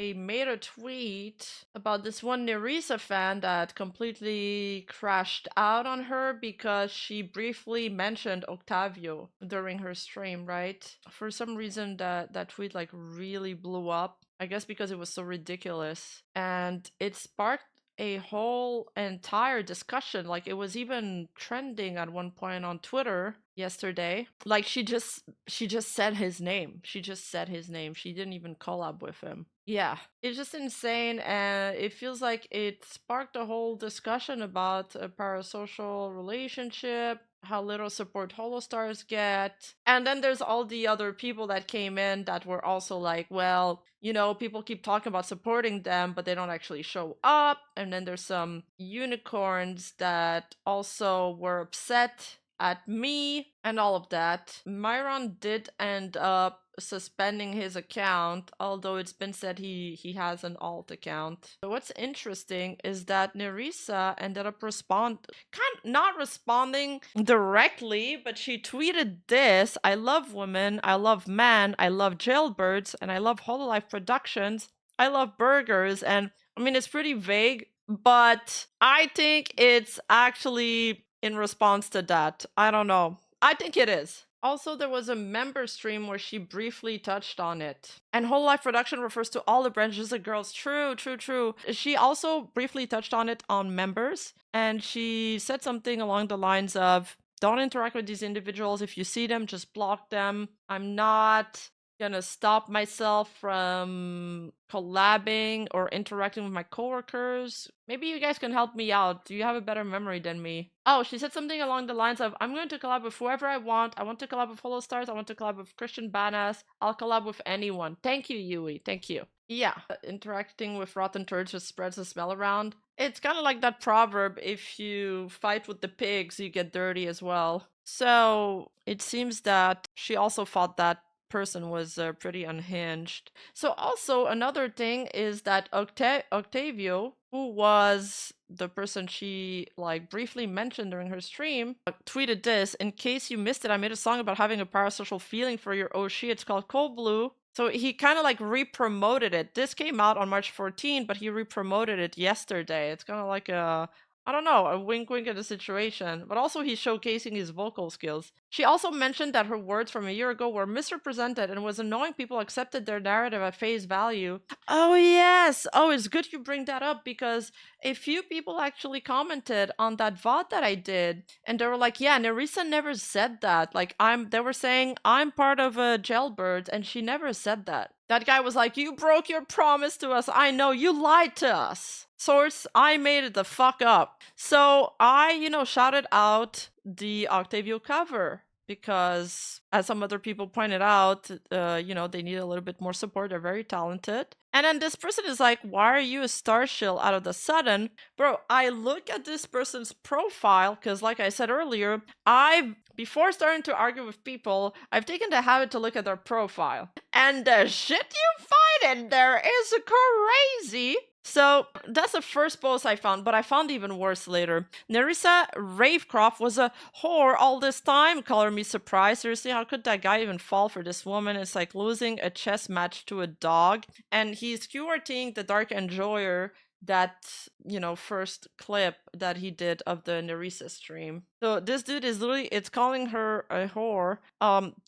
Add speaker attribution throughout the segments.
Speaker 1: they made a tweet about this one Nerissa fan that completely crashed out on her because she briefly mentioned Octavio during her stream, right? For some reason that tweet like really blew up. I guess because it was so ridiculous. And it sparked a whole entire discussion. Like it was even trending at one point on Twitter yesterday. Like she just said his name. She just said his name. She didn't even collab with him. Yeah, it's just insane, and it feels like it sparked a whole discussion about a parasocial relationship, how little support HoloStars get. And then there's all the other people that came in that were also like, well, you know, people keep talking about supporting them, but they don't actually show up. And then there's some unicorns that also were upset at me and all of that. Myron did end up suspending his account, although it's been said he has an alt account. But what's interesting is that Nerissa ended up not responding directly, but she tweeted this: I love women, I love men, I love jailbirds, and I love HoloLive Productions. I love burgers. And I mean, it's pretty vague, but I think it's actually in response to that. I don't know. I think it is. Also, there was a member stream where she briefly touched on it. And whole life production refers to all the branches of girls. True, true, true. She also briefly touched on it on members. And she said something along the lines of, don't interact with these individuals. If you see them, just block them. I'm not gonna stop myself from collabing or interacting with my coworkers. Maybe you guys can help me out. Do you have a better memory than me? Oh, she said something along the lines of, I'm going to collab with whoever I want. I want to collab with HoloStars. I want to collab with Christian Bananas. I'll collab with anyone. Thank you, Yui. Thank you. Yeah, interacting with rotten turds just spreads the smell around. It's kind of like that proverb, if you fight with the pigs, you get dirty as well. So it seems that she also thought that person was pretty unhinged. So also another thing is that Octavio, who was the person she like briefly mentioned during her stream, tweeted this: in case you missed it, I made a song about having a parasocial feeling for your Oshi. It's called Cold Blue. So he kind of like re-promoted it. This came out on March 14, but he re-promoted it yesterday. It's kind of like a, I don't know, a wink wink at the situation, but also he's showcasing his vocal skills. She also mentioned that her words from a year ago were misrepresented and was annoying people accepted their narrative at face value. Oh yes! Oh, it's good you bring that up because a few people actually commented on that VOD that I did, and they were like, yeah, Nerissa never said that. Like, they were saying, I'm part of a jailbird, and she never said that. That guy was like, you broke your promise to us. I know, you lied to us. Source, I made it the fuck up. So I, shouted out the Octavio cover because, as some other people pointed out, they need a little bit more support. They're very talented. And then this person is like, why are you a star shill out of the sudden? Bro, I look at this person's profile because, like I said earlier, before starting to argue with people, I've taken the habit to look at their profile. And the shit you find in there is crazy. So that's the first post I found, but I found even worse later. Nerissa Ravecroft was a whore all this time. Color me surprised. Seriously, how could that guy even fall for this woman? It's like losing a chess match to a dog. And he's QRTing the Dark Enjoyer, that first clip that he did of the Nerissa stream. So this dude is literally, it's calling her a whore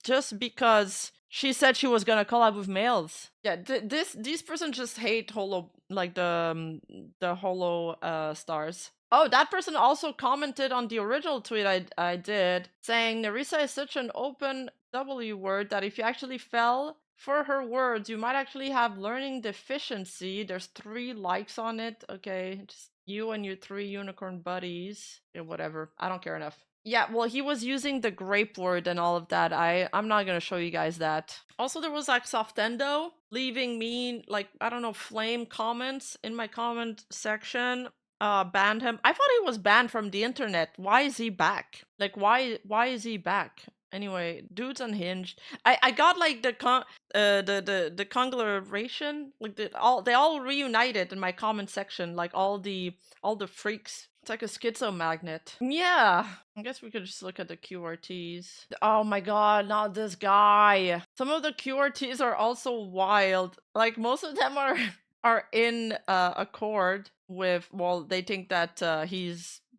Speaker 1: just because she said she was gonna collab with males. Yeah, these person just hate holo, like the holo stars. Oh, that person also commented on the original tweet I did, saying Nerissa is such an open W word that if you actually fell for her words, you might actually have learning deficiency. There's 3 likes on it. Okay, just you and your 3 unicorn buddies. Yeah, whatever. I don't care enough. Yeah, well, he was using the grape word and all of that. I'm not gonna show you guys that. Also, there was like Softendo leaving me like, I don't know, flame comments in my comment section. Banned him. I thought he was banned from the internet. Why is he back? Like, why is he back? Anyway, dude's unhinged. I got like the conglomeration, like they all reunited in my comment section, like all the freaks. It's like a schizomagnet. Yeah, I guess we could just look at the QRTs. Oh my god, not this guy. Some of the QRTs are also wild. Like most of them are are in accord with, well, they think that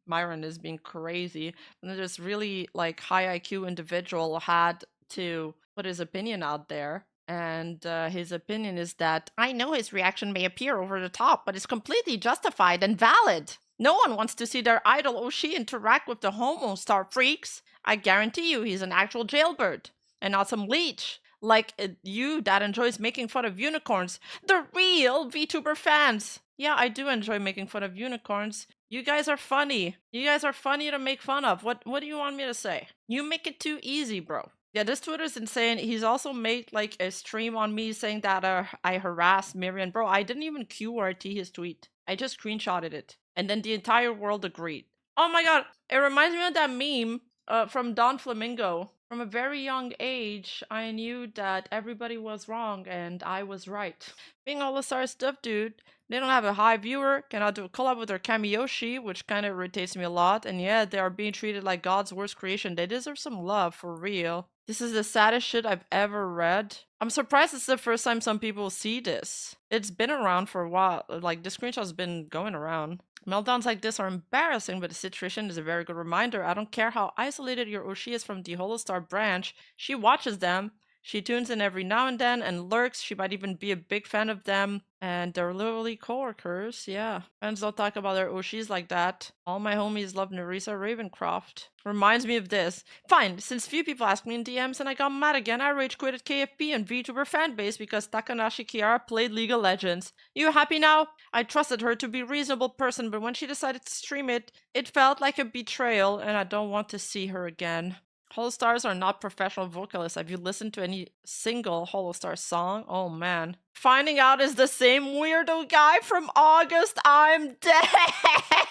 Speaker 1: Myron is being crazy, and this really like high IQ individual had to put his opinion out there. And his opinion is that I know his reaction may appear over the top, but it's completely justified and valid. No one wants to see their idol Oshi interact with the HoloStar freaks. I guarantee you he's an actual jailbird and not some leech like you that enjoys making fun of unicorns. The real VTuber fans. Yeah, I do enjoy making fun of unicorns. You guys are funny. You guys are funny to make fun of. What do you want me to say? You make it too easy, bro. Yeah, this Twitter's insane. He's also made like a stream on me saying that I harassed Miriam. Bro, I didn't even QRT his tweet. I just screenshotted it. And then the entire world agreed. Oh my god, it reminds me of that meme from Don Flamingo. From a very young age, I knew that everybody was wrong and I was right. Being HoloStars stuff, dude, they don't have a high viewer, cannot do a collab with their Kamiyoshi, which kind of irritates me a lot, and yeah, they are being treated like God's worst creation. They deserve some love, for real. This is the saddest shit I've ever read. I'm surprised it's the first time some people see this. It's been around for a while, like the screenshot's been going around. Meltdowns like this are embarrassing, but the situation is a very good reminder. I don't care how isolated your Oshi is from the Holostar branch, she watches them. She tunes in every now and then and lurks. She might even be a big fan of them. And they're literally coworkers, yeah. Fans don't talk about their Oshis like that. All my homies love Nerissa Ravencroft. Reminds me of this. Fine, since few people ask me in DMs and I got mad again, I rage quitted KFP and VTuber fanbase because Takanashi Kiara played League of Legends. You happy now? I trusted her to be a reasonable person, but when she decided to stream it, it felt like a betrayal and I don't want to see her again. HoloStars are not professional vocalists. Have you listened to any single HoloStar song? Oh man. Finding out is the same weirdo guy from August. I'm dead.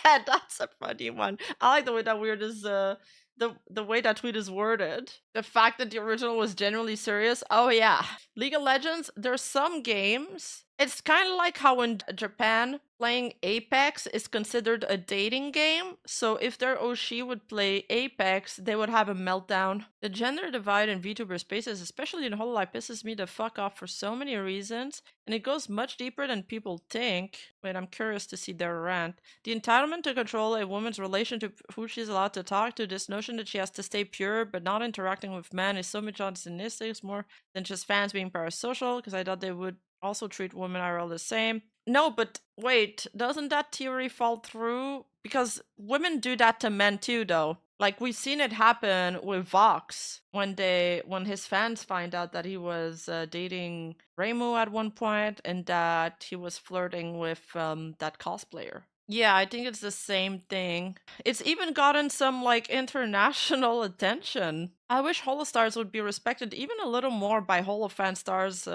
Speaker 1: That's a funny one. I like the way that weird is the way that tweet is worded. The fact that the original was genuinely serious. Oh yeah. League of Legends, there's some games. It's kind of like how in Japan, playing Apex is considered a dating game. So if their Oshi would play Apex, they would have a meltdown. The gender divide in VTuber spaces, especially in HoloLive, pisses me the fuck off for so many reasons. And it goes much deeper than people think. Wait, I'm curious to see their rant. The entitlement to control a woman's relation to who she's allowed to talk to, this notion that she has to stay pure but not interacting with men is so misogynistic, more than just fans being parasocial, because I thought they would also treat women IRL the same. No, but wait, doesn't that theory fall through? Because women do that to men too, though. Like we've seen it happen with Vox when his fans find out that he was dating Reimu at one point and that he was flirting with that cosplayer. Yeah, I think it's the same thing. It's even gotten some like international attention. I wish HoloStars would be respected even a little more by HoloFan stars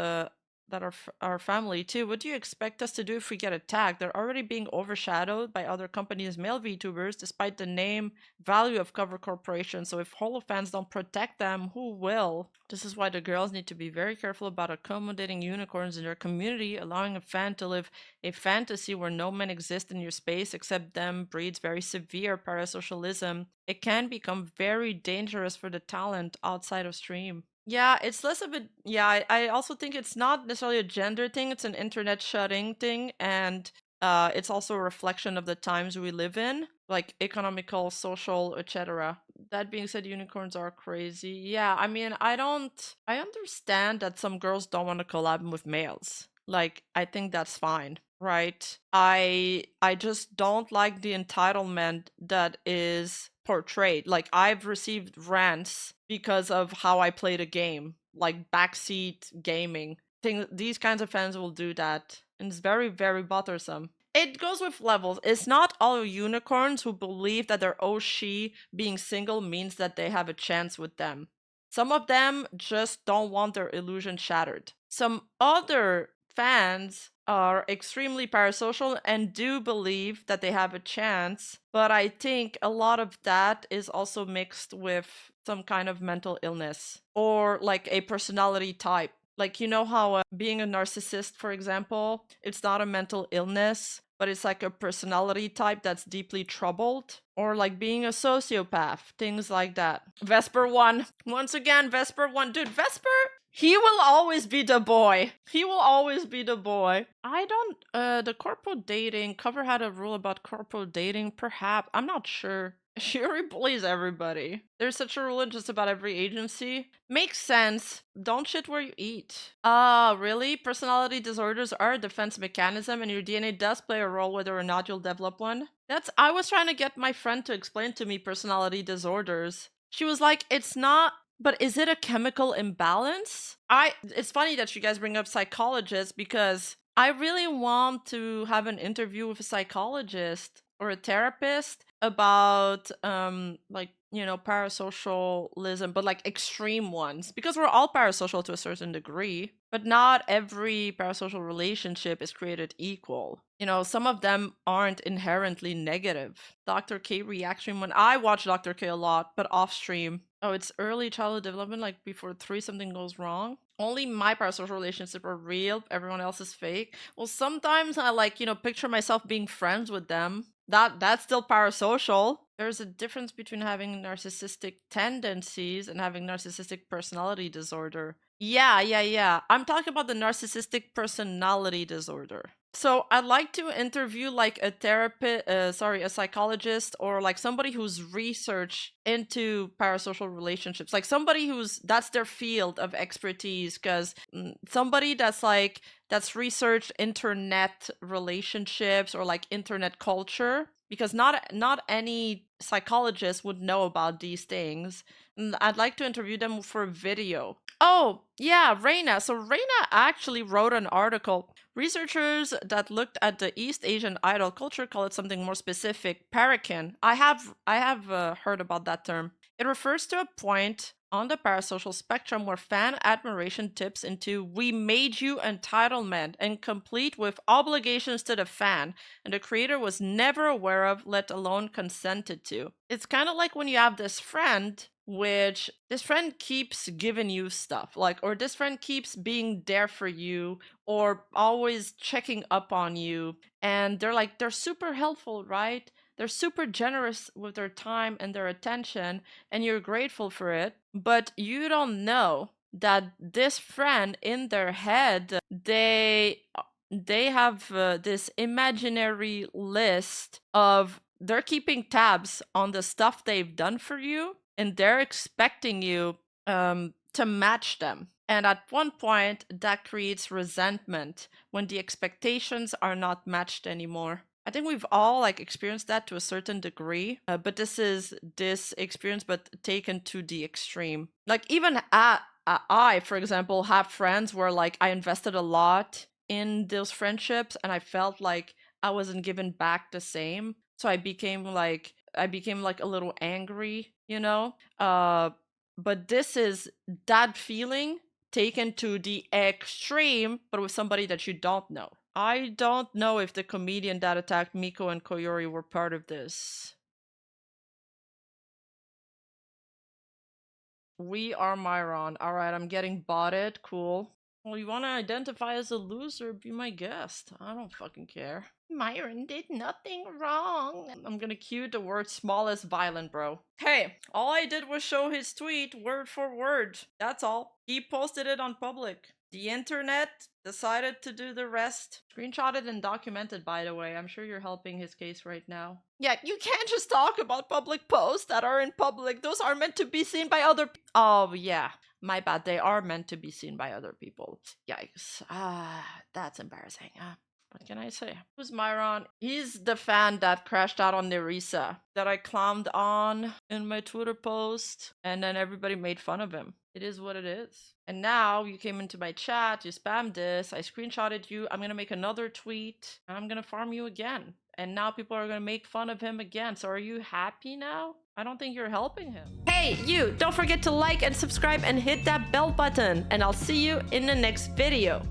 Speaker 1: that are our family too. What do you expect us to do if we get attacked? They're already being overshadowed by other companies' male VTubers despite the name value of cover corporations. So if HoloFans don't protect them, who will? This is why the girls need to be very careful about accommodating unicorns in their community. Allowing a fan to live a fantasy where no men exist in your space except them breeds very severe parasocialism. It can become very dangerous for the talent outside of stream. Yeah, it's less of a I also think it's not necessarily a gender thing, it's an internet shutting thing, and it's also a reflection of the times we live in, like economical, social, etc. That being said, unicorns are crazy. Yeah, I mean, I understand that some girls don't want to collab with males. Like, I think that's fine, right? I just don't like the entitlement that is portrayed. Like I've received rants because of how I played a game, like backseat gaming. These kinds of fans will do that, and it's very, very bothersome. It goes with levels. It's not all unicorns who believe that their Oshi being single means that they have a chance with them. Some of them just don't want their illusion shattered. Some other fans are extremely parasocial and do believe that they have a chance, but I think a lot of that is also mixed with some kind of mental illness or like a personality type. Like, you know how being a narcissist, for example, it's not a mental illness, but it's like a personality type that's deeply troubled, or like being a sociopath, things like that. Vesper 1. Once again, Vesper 1. Dude, Vesper He will always be the boy. He will always be the boy. I don't, the corporal dating, cover had a rule about corporal dating, perhaps. I'm not sure. Shuri bullies everybody. There's such a rule in just about every agency. Makes sense. Don't shit where you eat. Really? Personality disorders are a defense mechanism and your DNA does play a role whether or not you'll develop one. I was trying to get my friend to explain to me personality disorders. She was like, it's not, but is it a chemical imbalance? It's funny that you guys bring up psychologists because I really want to have an interview with a psychologist or a therapist about like, you know, parasocialism, but like extreme ones, because we're all parasocial to a certain degree, but not every parasocial relationship is created equal. You know, some of them aren't inherently negative. Dr. K reaction, when I watch Dr. K a lot, but off stream. Oh, it's early childhood development, like before 3 something goes wrong. Only my parasocial relationships are real, everyone else is fake. Well, sometimes I like, you know, picture myself being friends with them. That's still parasocial. There's a difference between having narcissistic tendencies and having narcissistic personality disorder. Yeah. I'm talking about the narcissistic personality disorder. So I'd like to interview like a therapist, a psychologist, or like somebody who's researched into parasocial relationships, like somebody that's their field of expertise, because somebody that's researched internet relationships or like internet culture, because not any psychologist would know about these things. And I'd like to interview them for video. Oh, yeah, Reina. So Reina actually wrote an article. Researchers that looked at the East Asian idol culture call it something more specific, parakin. I have heard about that term. It refers to a point on the parasocial spectrum where fan admiration tips into "we made you" entitlement and complete with obligations to the fan, and the creator was never aware of, let alone consented to. It's kind of like when you have this friend which this friend keeps giving you stuff, like, or this friend keeps being there for you or always checking up on you, and they're super helpful, right? They're super generous with their time and their attention, and you're grateful for it, but you don't know that this friend in their head, they have this imaginary list of, they're keeping tabs on the stuff they've done for you, and they're expecting you to match them. And at one point, that creates resentment when the expectations are not matched anymore. I think we've all like experienced that to a certain degree, but this is this experience, but taken to the extreme. Like even I, for example, have friends where like I invested a lot in those friendships, and I felt like I wasn't given back the same. So I became like a little angry, you know? But this is that feeling taken to the extreme, but with somebody that you don't know. I don't know if the comedian that attacked Miko and Koyori were part of this. We are Myron. Alright, I'm getting botted. Cool. Well, you want to identify as a loser? Be my guest. I don't fucking care. Myron did nothing wrong. I'm gonna cue the word small as violent, bro. Hey, all I did was show his tweet word for word. That's all. He posted it on public. The internet decided to do the rest. Screenshotted and documented, by the way. I'm sure you're helping his case right now. Yeah, you can't just talk about public posts that are in public. Those are meant to be seen by other people. Oh, yeah. My bad. They are meant to be seen by other people. Yikes. That's embarrassing. What can I say? Who's Myron? He's the fan that crashed out on Nerissa, that I clowned on in my Twitter post, and then everybody made fun of him. It is what it is. And now you came into my chat, you spammed this, I screenshotted you, I'm gonna make another tweet, and I'm gonna farm you again. And now people are gonna make fun of him again. So are you happy now? I don't think you're helping him. Hey, you! Don't forget to like and subscribe and hit that bell button. And I'll see you in the next video.